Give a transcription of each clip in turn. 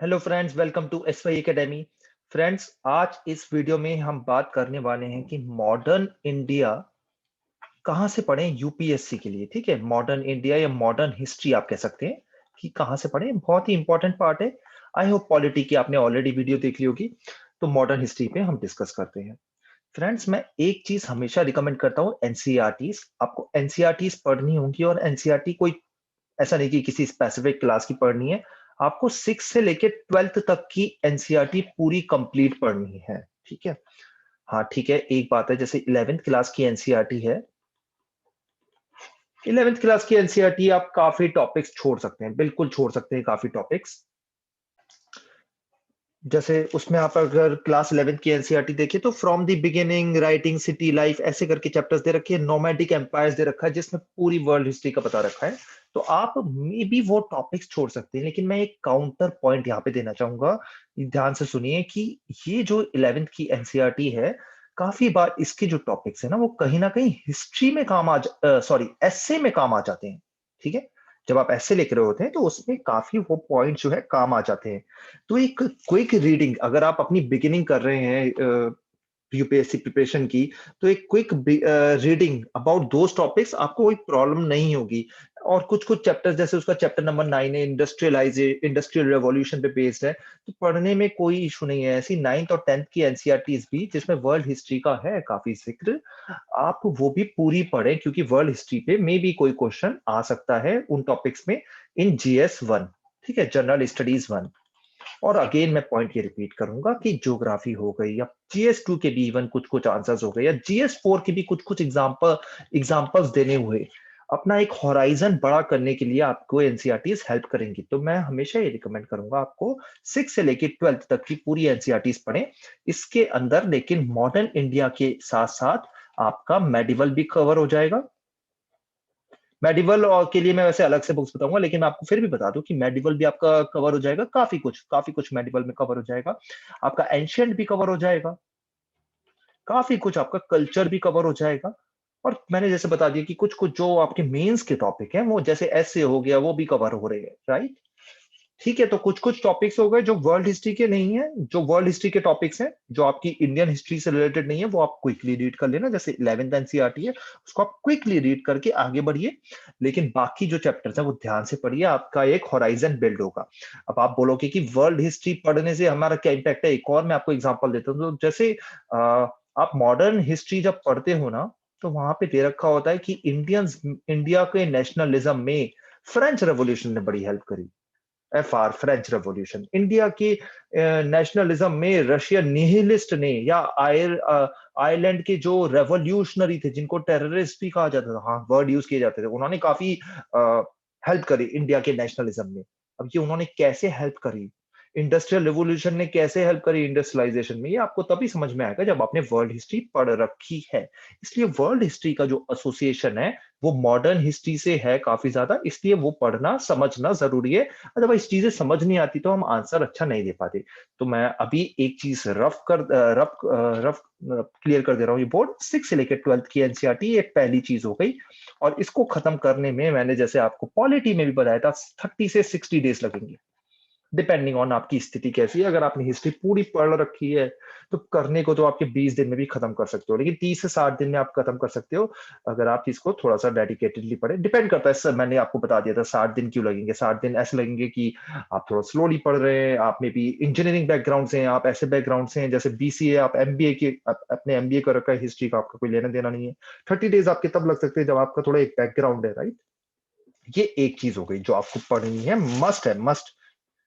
Hello friends, welcome to S Y academy. Friends, आज इस video में हम बात करने वाले हैं कि मॉडर्न इंडिया कहाँ से पढ़ें यूपीएससी के लिए। ठीक है, मॉडर्न इंडिया या मॉडर्न हिस्ट्री आप कह सकते हैं कि कहाँ से पढ़ें, बहुत ही इंपॉर्टेंट पार्ट है। आई होप पॉलिटी की आपने ऑलरेडी वीडियो देख ली होगी, तो मॉडर्न हिस्ट्री पे हम डिस्कस करते हैं। फ्रेंड्स, मैं एक चीज हमेशा रिकमेंड करता हूँ, एनसीईआरटीज। आपको एनसीईआरटीज पढ़नी होंगी, और एनसीईआरटी कोई ऐसा नहीं कि किसी स्पेसिफिक क्लास की पढ़नी है। आपको 6 से लेके 12th तक की एनसीईआरटी पूरी कंप्लीट पढ़नी है। ठीक है, हाँ ठीक है। एक बात है, जैसे 11th क्लास की एनसीईआरटी है, 11th क्लास की एनसीईआरटी आप काफी टॉपिक्स छोड़ सकते हैं, बिल्कुल छोड़ सकते हैं काफी टॉपिक्स। जैसे उसमें आप अगर क्लास 11th की एनसीईआरटी देखिए तो from the beginning, writing, city life, ऐसे करके चैप्टर्स दे रखे हैं। नोमैडिक एम्पायर्स दे रखा है, जिसमें पूरी वर्ल्ड हिस्ट्री का पता रखा है। तो आप मे बी वो टॉपिक्स छोड़ सकते हैं, लेकिन मैं एक काउंटर पॉइंट यहाँ पे देना चाहूंगा। ध्यान से सुनिए कि ये जो 11th की एनसीईआरटी है, काफी बार इसके जो टॉपिक्स है ना, वो कहीं ना कहीं हिस्ट्री में काम आ सॉरी एसए में काम आ जाते हैं। ठीक है, जब आप ऐसे लिख रहे होते हैं तो उसमें काफी वो पॉइंट जो है काम आ जाते हैं। तो एक क्विक रीडिंग अगर आप अपनी बिगिनिंग कर रहे हैं यूपीएससी प्रिपरेशन की, तो एक quick reading about those topics आपको कोई प्रॉब्लम नहीं होगी। और कुछ कुछ चैप्टर्स, जैसे उसका चैप्टर नंबर 9 है, इंडस्ट्रियल रेवोल्यूशन पे बेस्ड है, तो पढ़ने में कोई इशू नहीं है। ऐसी 9th और 10th की एनसीईआरटीज भी, जिसमें वर्ल्ड हिस्ट्री का है काफी जिक्र, आप वो भी पूरी पढ़ें, क्योंकि वर्ल्ड हिस्ट्री पे मे भी कोई क्वेश्चन आ सकता है उन टॉपिक्स में इन जीएस 1। ठीक है, जनरल स्टडीज 1। और अगेन मैं पॉइंट ये रिपीट करूंगा कि ज्योग्राफी हो गई, या जीएस 2 के भी इवन कुछ कुछ आंसर्स हो गए, या जीएस 4 के भी कुछ कुछ एग्जाम्पल्स देने हुए, अपना एक होराइजन बड़ा करने के लिए आपको एनसीईआरटीज हेल्प करेंगी। तो मैं हमेशा ये रिकमेंड करूंगा आपको 6 से लेकर 12th तक की पूरी एनसीईआरटीज पढ़ें। इसके अंदर लेकिन मॉडर्न इंडिया के साथ साथ आपका मेडिवल भी कवर हो जाएगा। मेडिवल और के लिए मैं वैसे अलग से बुक्स बताऊंगा, लेकिन मैं आपको फिर भी बता दूं कि मेडिवल भी आपका कवर हो जाएगा। काफी कुछ मेडिवल में कवर हो जाएगा। आपका एंशियंट भी कवर हो जाएगा, काफी कुछ आपका कल्चर भी कवर हो जाएगा। और मैंने जैसे बता दिया कि कुछ कुछ जो आपके मेंस के टॉपिक हैं, वो जैसे ऐसे हो गया, वो भी कवर हो रहे हैं, राइट। ठीक है, तो कुछ कुछ टॉपिक्स हो गए जो वर्ल्ड हिस्ट्री के नहीं है। जो वर्ल्ड हिस्ट्री के टॉपिक्स हैं, जो आपकी इंडियन हिस्ट्री से रिलेटेड नहीं है, वो आप क्विकली रीड कर लेना। जैसे 11th एनसीईआरटी है, उसको आप क्विकली रीड करके आगे बढ़िए। लेकिन बाकी जो चैप्टर्स है वो ध्यान से पढ़िए, आपका एक होराइजन बिल्ड होगा। अब आप बोलोगे कि वर्ल्ड हिस्ट्री पढ़ने से हमारा क्या इम्पैक्ट है, एक और मैं आपको एग्जाम्पल देता हूँ। तो जैसे आप मॉडर्न हिस्ट्री जब पढ़ते हो ना, तो वहां पे दे रखा होता है कि इंडिया के नेशनलिज्म में फ्रेंच रेवोल्यूशन ने बड़ी हेल्प करी। FR, French revolution. इंडिया की नेशनलिज्म में रशियन निहिलिस्ट ने, या आयरलैंड के जो रेवोल्यूशनरी थे, जिनको टेररिस्ट भी कहा जाता था, हाँ वर्ड यूज किए जाते थे, उन्होंने काफी हेल्प करी इंडिया के नेशनलिज्म में। अब ये उन्होंने कैसे हेल्प करी, इंडस्ट्रियल रिवोल्यूशन ने कैसे हेल्प करी इंडस्ट्रियलाइजेशन में, ये आपको तभी समझ में आएगा जब आपने वर्ल्ड हिस्ट्री पढ़ रखी है। इसलिए वर्ल्ड हिस्ट्री का जो एसोसिएशन है, वो मॉडर्न हिस्ट्री से है काफी ज्यादा, इसलिए वो पढ़ना समझना जरूरी है। अदरवाइज चीजें समझ नहीं आती तो हम आंसर अच्छा नहीं दे पाते। तो मैं अभी एक चीज रफ क्लियर कर दे रहा हूँ। ये बोर्ड 6 से लेकर 12th की एनसीईआरटी, ये पहली चीज हो गई। और इसको खत्म करने में मैंने जैसे आपको पॉलिटी में भी बताया था, 30 से 60 डेज लगेंगे, डिपेंडिंग ऑन आपकी स्थिति कैसी है। अगर आपने हिस्ट्री पूरी पढ़ रखी है, तो करने को तो आपके 20 दिन में भी खत्म कर सकते हो, लेकिन 30 से 60 दिन में आप खत्म कर सकते हो, अगर आप इसको थोड़ा सा डेडिकेटेडली पढ़े। डिपेंड करता है सर, मैंने आपको बता दिया था 60 दिन क्यों लगेंगे। 60 दिन ऐसे लगेंगे कि आप थोड़ा स्लोली पढ़ रहे हैं, आप में भी इंजीनियरिंग बैकग्राउंड से हैं, आप ऐसे बैकग्राउंड से हैं जैसे बीसीए, आप एमबीए के अपने एमबीए कर रखा है, हिस्ट्री का आपका कोई लेना देना नहीं है। 30 डेज आपके तब लग सकते हैं जब आपका थोड़ा एक बैकग्राउंड है, राइट। ये एक चीज हो गई जो आपको पढ़नी है, मस्ट है, मस्ट।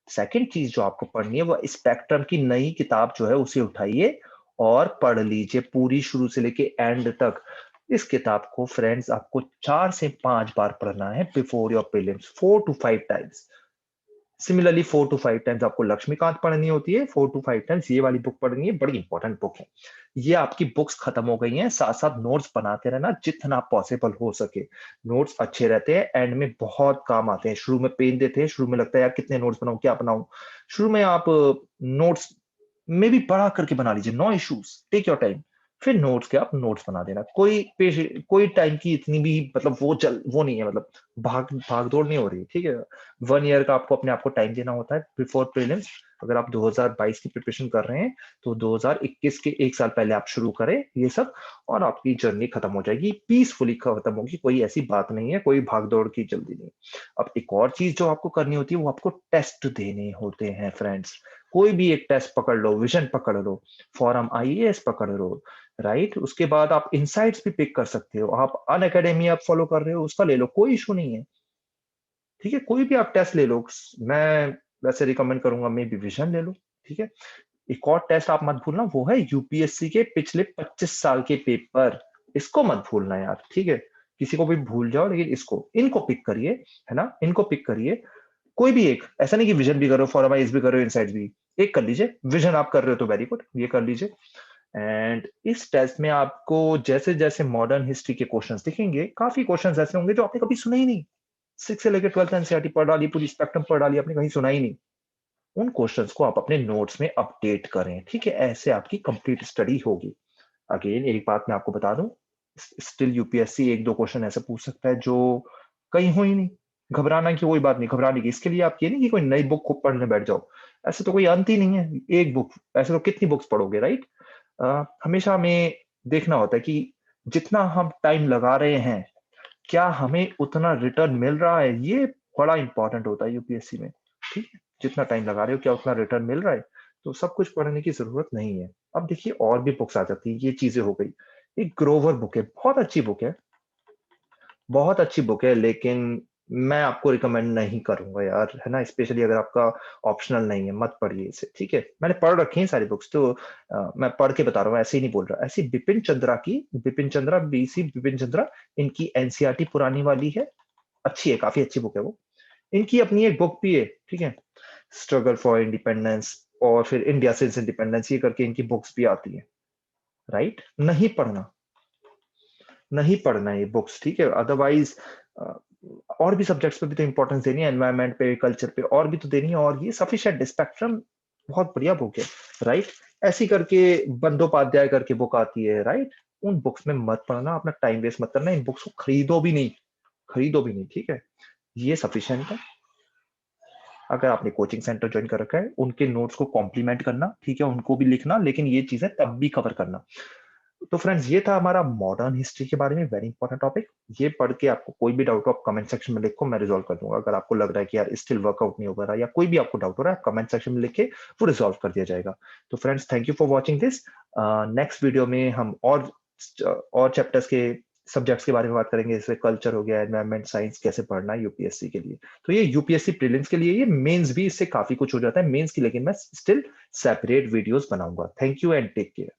सेकंड चीज जो आपको पढ़नी है, वो स्पेक्ट्रम की नई किताब जो है उसे उठाइए और पढ़ लीजिए पूरी, शुरू से लेके एंड तक। इस किताब को फ्रेंड्स आपको 4 से 5 बार पढ़ना है before your prelims, 4 to 5 times. Similarly 4 to 5 times आपको लक्ष्मीकांत पढ़नी होती है, 4 to 5 टाइम्स ये वाली बुक पढ़नी है, बड़ी इंपॉर्टेंट बुक है। ये आपकी बुक्स खत्म हो गई हैं, साथ साथ नोट्स बनाते रहना जितना पॉसिबल हो सके। नोट्स अच्छे रहते हैं, एंड में बहुत काम आते हैं। शुरू में पेन देते हैं, शुरू में लगता है यार कितने नोट्स बनाऊं, क्या बनाऊं। शुरू में आप नोट्स में भी बड़ा करके बना लीजिए, no issues, take your time. फिर नोट्स के आप नोट्स बना देना, कोई टाइम की इतनी भी मतलब वो नहीं है, मतलब भाग दौड़ नहीं हो रही, ठीक है। 1 ईयर का आपको अपने आप को टाइम देना होता है बिफोर प्रीलिम्स। अगर आप 2022 की प्रिपरेशन कर रहे हैं तो 2021 के 1 साल पहले आप शुरू करें ये सब, और आपकी जर्नी खत्म हो जाएगी, पीसफुली खत्म होगी, कोई ऐसी बात नहीं है, कोई भाग दौड़ की जल्दी नहीं। अब एक और चीज जो आपको करनी होती है वो आपको टेस्ट देने होते हैं फ्रेंड्स। कोई भी एक टेस्ट पकड़ लो, विजन पकड़ लो, फॉरम आईएएस पकड़ लो, राइट। उसके बाद आप इनसाइट्स भी पिक कर सकते हो, आप अन अकेडमी आप फॉलो कर रहे हो उसका ले लो, कोई इशू नहीं है, ठीक है। कोई भी आप टेस्ट ले लो, मैं वैसे रिकमेंड करूंगा मे बी विजन ले लो, ठीक है। एक और टेस्ट आप मत भूलना, वो है यूपीएससी के पिछले 25 साल के पेपर, इसको मत भूलना यार, ठीक है। किसी को भी भूल जाओ लेकिन इनको पिक करिए, है ना, इनको पिक करिए। कोई भी एक, ऐसा नहीं कि विजन भी करो, फॉरम आईएएस भी करो, इनसाइट्स भी, एक कर लीजिए। विजन आप कर रहे हो तो वेरी गुड, ये कर लीजिए। एंड इस टेस्ट में आपको जैसे जैसे मॉडर्न हिस्ट्री के क्वेश्चंस दिखेंगे, काफी क्वेश्चंस ऐसे होंगे जो आपने कभी सुने ही नहीं। 6 से लेकर 12th एनसीईआरटी पढ़ डाली, पूरी स्पेक्ट्रम पढ़ डाली, आपने कहीं सुना ही नहीं। उन क्वेश्चंस को आप अपने नोट्स में अपडेट करें, ठीक है। ऐसे आपकी कंप्लीट स्टडी होगी। अगेन एक बात मैं आपको बता दूं, स्टिल यूपीएससी एक दो क्वेश्चन ऐसे पूछ सकता है जो कहीं हो ही नहीं। घबराना की कोई बात नहीं, घबराने की इसके लिए आप ये नहीं कि कोई नई बुक खूब पढ़ने बैठ जाओ, ऐसे तो कोई अंत ही नहीं है। एक बुक, ऐसे तो कितनी बुक्स पढ़ोगे, राइट। हमेशा हमें देखना होता है कि जितना हम टाइम लगा रहे हैं क्या हमें उतना रिटर्न मिल रहा है, ये बड़ा इंपॉर्टेंट होता है यूपीएससी में, ठीक है। जितना टाइम लगा रहे हो क्या उतना रिटर्न मिल रहा है, तो सब कुछ पढ़ने की जरूरत नहीं है। अब देखिए और भी बुक्स आ जाती है, ये चीजें हो गई। एक ग्रोवर बुक है, बहुत अच्छी बुक है, बहुत अच्छी बुक है, लेकिन मैं आपको रिकमेंड नहीं करूंगा यार, है ना। स्पेशली अगर आपका ऑप्शनल नहीं है, मत पढ़िए इसे, ठीक है। मैंने पढ़ रखी है सारी बुक्स, तो मैं पढ़ के बता रहा हूँ, ऐसे ही नहीं बोल रहा। ऐसी बिपिन चंद्रा की, बिपिन चंद्रा, बीसी बिपिन चंद्रा, इनकी एनसीईआरटी पुरानी वाली है, अच्छी है, काफी अच्छी बुक है वो। इनकी अपनी एक बुक भी है, ठीक है, स्ट्रगल फॉर इंडिपेंडेंस, और फिर इंडिया सिंस इंडिपेंडेंस, ये करके इनकी बुक्स भी आती है, राइट। नहीं पढ़ना, नहीं पढ़ना ये बुक्स, ठीक है। अदरवाइज और भी सब्जेक्ट्स पे भी तो इंपॉर्टेंस देनी है, एनवायरमेंट पे, कल्चर पे, और भी तो देनी है। और ये सफिशिएंट स्पेक्ट्रम बहुत बढ़िया बुक है, राइट। ऐसी करके बंदोपाध्याय करके बुक आती है, राइट। उन बुक्स में मत पढ़ना, अपना टाइम वेस्ट मत करना, इन बुक्स को खरीदो भी नहीं, खरीदो भी नहीं, ठीक है। ये सफिशिएंट है। अगर आपने कोचिंग सेंटर ज्वाइन कर रखा है, उनके नोट्स को कॉम्प्लीमेंट करना, ठीक है, उनको भी लिखना, लेकिन ये चीजें तब भी कवर करना। तो फ्रेंड्स ये था हमारा मॉडर्न हिस्ट्री के बारे में, वेरी इंपॉर्टेंट टॉपिक। ये पढ़ के आपको कोई भी डाउट हो आप कमेंट सेक्शन में लिखो, मैं रिजॉल्व कर दूंगा। अगर आपको लग रहा है कि यार स्टिल वर्कआउट नहीं हो रहा, या कोई भी आपको डाउट हो रहा है, कमेंट सेक्शन में लिख के वो रिजॉल्व कर दिया जाएगा। तो friends thank you for watching this. Next video में हम और चैप्टर्स के सब्जेक्ट्स के बारे में बात करेंगे, जैसे कल्चर हो गया, एनवायरमेंट साइंस, कैसे पढ़ना है यूपीएससी के लिए। तो ये यूपीएससी प्रीलिम्स के लिए, ये मेंस भी इससे काफी कुछ हो जाता है मेंस की, लेकिन मैं स्टिल सेपरेट वीडियोस बनाऊंगा। Thank you and take care.